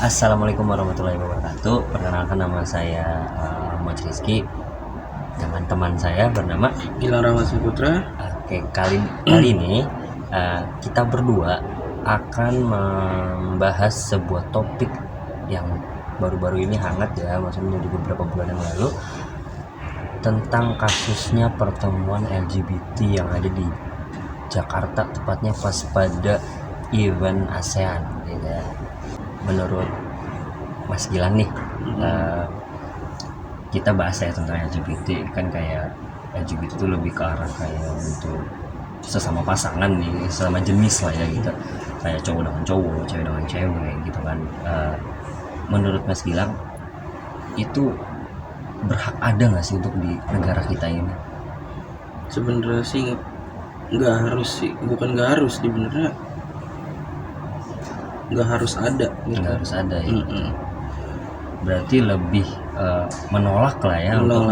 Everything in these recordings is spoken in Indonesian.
Assalamualaikum warahmatullahi wabarakatuh. Perkenalkan nama saya Muhammad Rizky. Dengan teman saya bernama Gilang Rahmat Putra. Oke, kali ini kita berdua akan membahas sebuah topik yang baru-baru ini hangat ya, maksudnya di beberapa bulan yang lalu, tentang kasusnya pertemuan LGBT yang ada di Jakarta, tepatnya pas pada event ASEAN ya. Menurut Mas Gilang nih, kita bahas ya tentang LGBT, kan kayak LGBT itu lebih ke arah kayak untuk sesama pasangan nih, sesama jenis lah ya gitu, kayak cowok dengan cowok, cewek dengan cewek gitu kan. Menurut Mas Gilang itu berhak ada nggak sih untuk di negara kita ini? Sebenarnya sih nggak harus sih, bukan nggak harus, sebenarnya nggak harus ada gitu. Nggak harus ada ya. Berarti lebih menolak lah ya untuk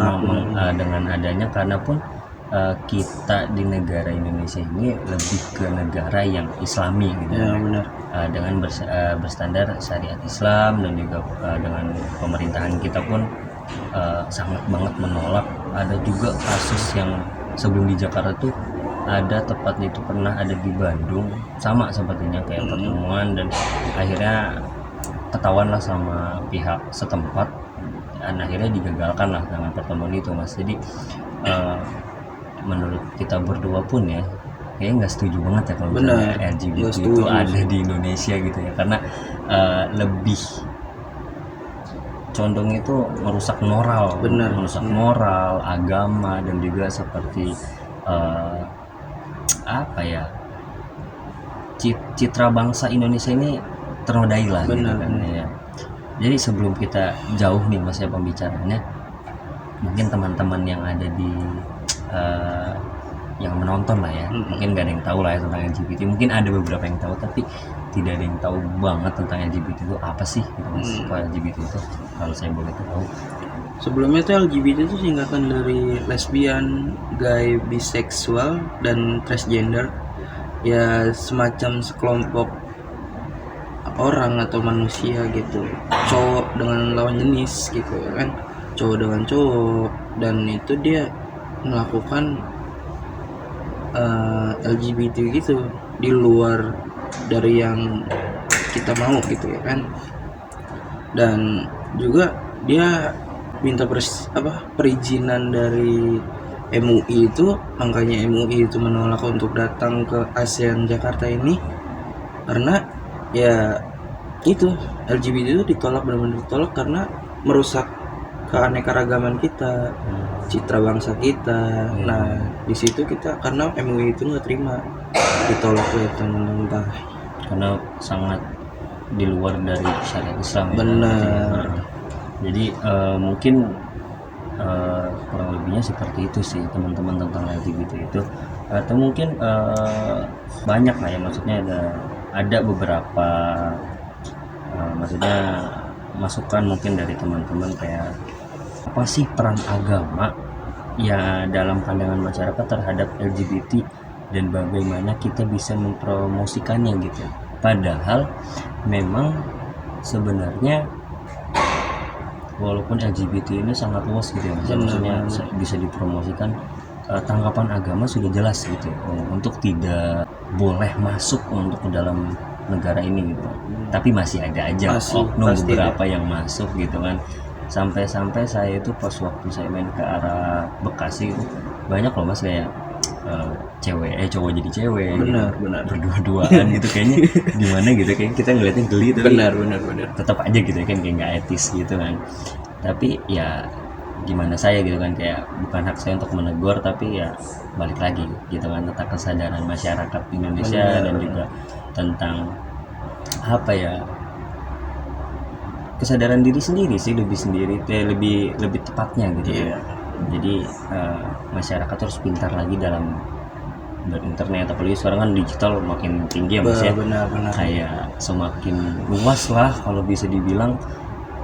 dengan adanya, karena pun kita di negara Indonesia ini lebih ke negara yang Islami gitu ya, benar. Dengan berstandar syariat Islam, dan juga dengan pemerintahan kita pun sangat banget menolak. Ada juga kasus yang sebelum di Jakarta tuh ada, tepatnya itu pernah ada di Bandung, sama sepertinya kayak pertemuan, dan akhirnya ketahuan lah sama pihak setempat, dan akhirnya digagalkan lah dengan pertemuan itu, Mas. Jadi menurut kita berdua pun ya, kayaknya nggak setuju banget ya kalau misalnya LGBT itu ada di Indonesia gitu ya, karena lebih condong itu merusak moral, merusak moral, agama, dan juga seperti apa ya, citra bangsa Indonesia ini ternodai lah gitu kan ya. Jadi sebelum kita jauh nih Mas ya pembicaraannya, mungkin teman-teman yang ada di yang menonton lah ya, mungkin gak ada yang tahu lah ya tentang LGBT. Mungkin ada beberapa yang tahu, tapi tidak ada yang tahu banget tentang LGBT itu apa sih gitu Mas. Kalau LGBT itu, kalau saya boleh tahu, sebelumnya tuh LGBT itu singkatan dari lesbian, gay, biseksual, dan transgender. Ya semacam sekelompok orang atau manusia gitu, cowok dengan lawan jenis gitu kan, cowok dengan cowok, dan itu dia melakukan LGBT gitu di luar dari yang kita mau gitu ya kan. Dan juga dia minta perizinan dari MUI itu, makanya MUI itu menolak untuk datang ke ASEAN Jakarta ini, karena ya itu LGBT itu ditolak, benar-benar ditolak, karena merusak keanekaragaman kita, citra bangsa kita. Nah di situ kita, karena MUI itu nggak terima, ditolak oleh pemerintah karena sangat di luar dari syariat Islam. Benar. Jadi mungkin kurang lebihnya seperti itu sih teman-teman tentang LGBT itu. Atau mungkin banyak lah ya, maksudnya ada beberapa maksudnya masukan mungkin dari teman-teman, kayak apa sih peran agama ya dalam pandangan masyarakat terhadap LGBT, dan bagaimana kita bisa mempromosikannya gitu. Padahal memang sebenarnya walaupun LGBT ini sangat luas gitu ya, maksudnya bisa dipromosikan, tanggapan agama sudah jelas gitu untuk tidak boleh masuk untuk ke dalam negara ini gitu. Tapi masih ada aja oknum beberapa yang masuk gitu kan. Sampai-sampai saya itu pas waktu saya main ke arah Bekasi itu banyak loh Mas, kayak cowok jadi cewek, benar berdua-duaan gitu, kayaknya gimana gitu, kayak kita ngeliatnya geli, tapi benar tetap aja gitu kan, kayak nggak etis gitu kan. Tapi ya gimana saya gitu kan, kayak bukan hak saya untuk menegur, tapi ya balik lagi gitu kan tentang kesadaran masyarakat Indonesia, dan juga tentang apa ya, kesadaran diri sendiri sih, lebih tepatnya gitu ya. Jadi masyarakat harus pintar lagi dalam berinternet, apalagi sekarang kan digital makin tinggi ya Mas ya. Benar. Kayak semakin luas lah kalau bisa dibilang,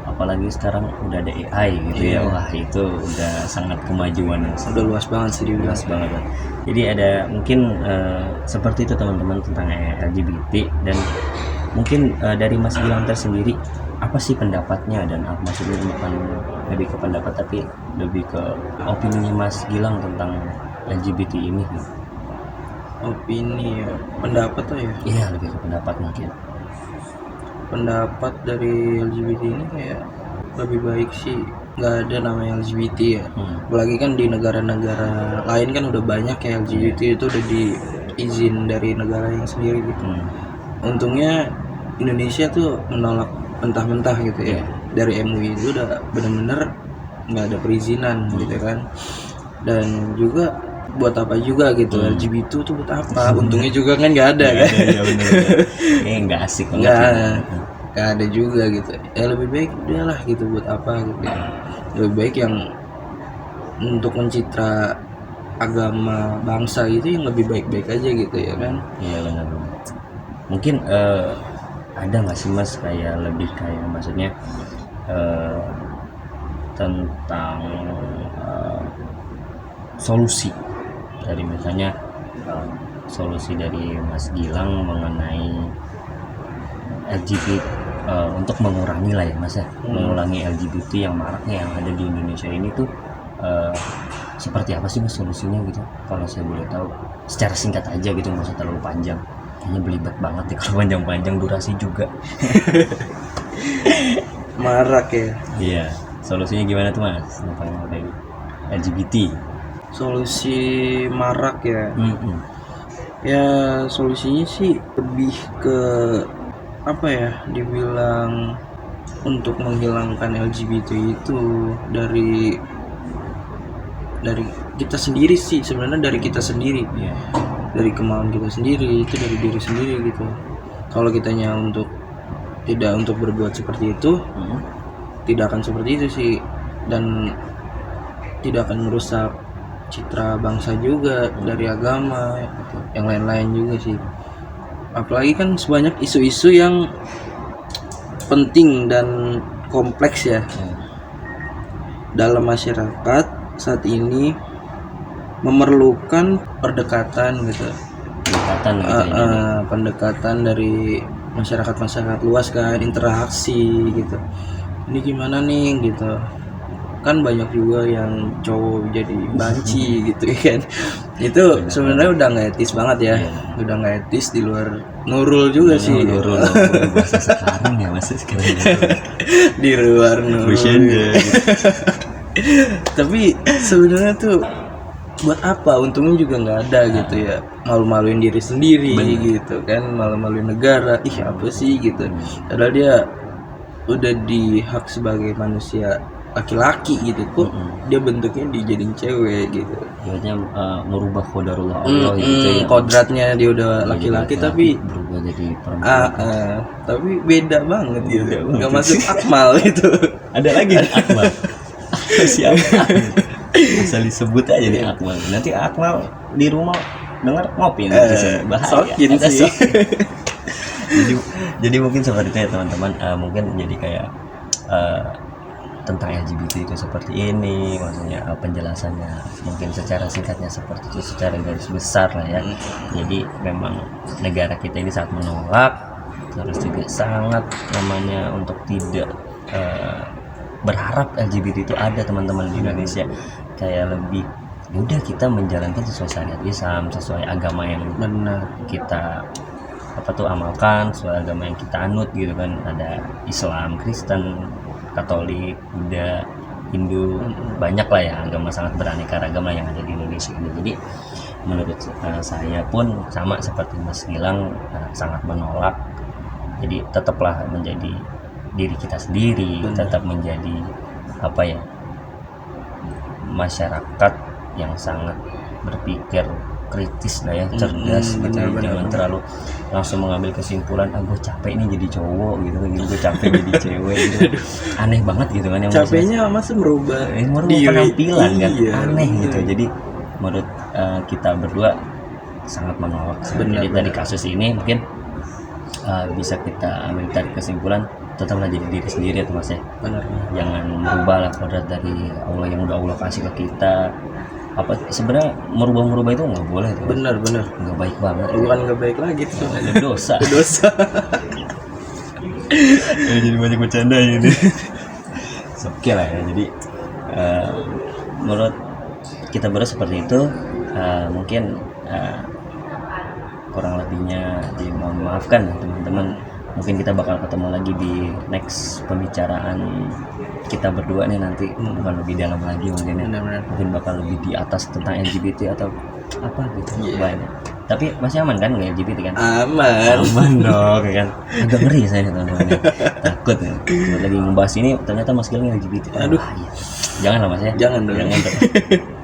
apalagi sekarang udah ada AI gitu ya. Wah itu udah sangat kemajuan, udah luas banget sih, luas banget. Jadi ada mungkin seperti itu teman-teman tentang LGBT. Dan Mungkin dari Mas Gilang tersendiri apa sih pendapatnya, dan maksudnya bukan lebih ke pendapat tapi lebih ke opininya Mas Gilang tentang LGBT ini gitu. Opini ya, pendapat tuh ya. Iya, lebih ke pendapat mungkin. Pendapat dari LGBT ini kayak lebih baik sih nggak ada namanya LGBT ya. Apalagi kan di negara-negara lain kan udah banyak ya LGBT itu udah diizin dari negara yang sendiri gitu. Untungnya Indonesia tuh menolak mentah-mentah gitu ya. Dari MUI itu udah bener-bener nggak ada perizinan gitu kan. Dan juga buat apa juga gitu, LGBT tuh buat apa? Untungnya juga kan nggak ada kan. Iya benar. Nggak asik banget. Nggak ada juga gitu. Ya lebih baik udahlah gitu, buat apa gitu. Lebih baik yang untuk mencitra agama bangsa gitu yang lebih baik-baik aja gitu ya kan. Iya benar. Mungkin ada nggak sih Mas kayak lebih kayak maksudnya tentang solusi dari misalnya solusi dari Mas Gilang mengenai LGBT untuk mengurangi lah ya Mas ya, mengurangi LGBT yang maraknya yang ada di Indonesia ini tuh seperti apa sih Mas solusinya gitu, kalau saya boleh tahu secara singkat aja gitu, nggak usah terlalu panjang, kayaknya belibet banget ya kalau panjang-panjang, durasi juga. Marak ya. Iya, solusinya gimana tuh Mas tentang LGBT? Solusi marak ya. Ya solusinya sih lebih ke apa ya, dibilang untuk menghilangkan LGBT itu dari kita sendiri sih sebenarnya, dari kita sendiri. Dari kemauan kita sendiri, itu dari diri sendiri gitu. Kalau kitanya tidak untuk berbuat seperti itu, tidak akan seperti itu sih, dan tidak akan merusak citra bangsa juga dari agama yang lain-lain juga sih. Apalagi kan sebanyak isu-isu yang penting dan kompleks ya dalam masyarakat saat ini, memerlukan pendekatan gitu. Pendekatan dari masyarakat luas kan, interaksi gitu. Ini gimana nih gitu. Kan banyak juga yang cowok jadi banci gitu kan. Itu sebenarnya udah nggak etis banget ya. Udah nggak etis, di luar Nurul juga sih. Nurul bahasa sekarang ya Mas sekarang. Di luar Nurul. Tapi sebenarnya tuh buat apa? Untungnya juga nggak ada gitu ya. Malu-maluin diri sendiri gitu kan, malu-maluin negara. Ih apa sih gitu. Padahal dia udah dihak sebagai manusia laki-laki gitu, kok dia bentuknya dijadiin cewek gitu. Ibaratnya merubah qadarullah Allah gitu ya. Kodratnya dia udah laki-laki tapi berubah jadi perempuan. Tapi beda banget gitu. Nggak masuk akmal itu. Ada lagi akmal. Siapa? Asal disebut aja nih akmal. Nanti akmal di rumah dengar ngopi nanti bahaya. Sokin sih. jadi mungkin seperti itu ya teman-teman. Mungkin jadi kayak tentang LGBT itu seperti ini, maksudnya penjelasannya mungkin secara singkatnya seperti itu, secara garis besar lah ya. Jadi memang negara kita ini sangat menolak, terus juga sangat namanya untuk tidak berharap LGBT itu ada teman-teman di Indonesia. Kayak lebih udah kita menjalankan sesuai syariat Islam, sesuai agama yang benar kita amalkan, sesuai agama yang kita anut gitu kan. Ada Islam, Kristen, Katolik, Buddha, Hindu, banyak lah ya agama, sangat beraneka ragam lah yang ada di Indonesia ini. Jadi menurut saya pun sama seperti Mas Gilang, sangat menolak. Jadi tetaplah menjadi diri kita sendiri, tetap menjadi masyarakat yang sangat berpikir kritis lah ya, cerdas gitu. Jangan terlalu langsung mengambil kesimpulan gue capek nih jadi cowok gitu, gue capek jadi cewek gitu. Aneh banget gitu kan, yang capeknya masa merubah penampilan kan, aneh gitu. Jadi menurut kita berdua sangat menolak. Jadi dari kasus ini mungkin bisa kita ambil tarik kesimpulan, tetaplah jadi diri sendiri ya Mas ya. Benar. Jangan merubah lah kodrat dari Allah yang udah Allah kasih ke kita. Sebenarnya merubah itu nggak boleh tuh. Benar nggak baik banget, bukan nggak baik lagi tuh, ada dosa. jadi banyak bercanda ini. Oke lah ya. Jadi menurut kita berdua seperti itu. Mungkin kurang lebihnya dimohon maafkan ya teman-teman. Mungkin kita bakal ketemu lagi di next pembicaraan kita berdua nih nanti, bukan lebih dalam lagi mungkin ya. Benar-benar. Mungkin bakal lebih di atas tentang LGBT atau apa gitu. Banyak. Tapi masih aman kan nggak LGBT kan? Aman dong ya kan. Agak ngeri saya teman-teman ya. Takut ya. Lagi ngebahas ini ternyata Mas Gilang LGBT. Aduh. Jangan lah Mas ya. Jangan dong. Jangan.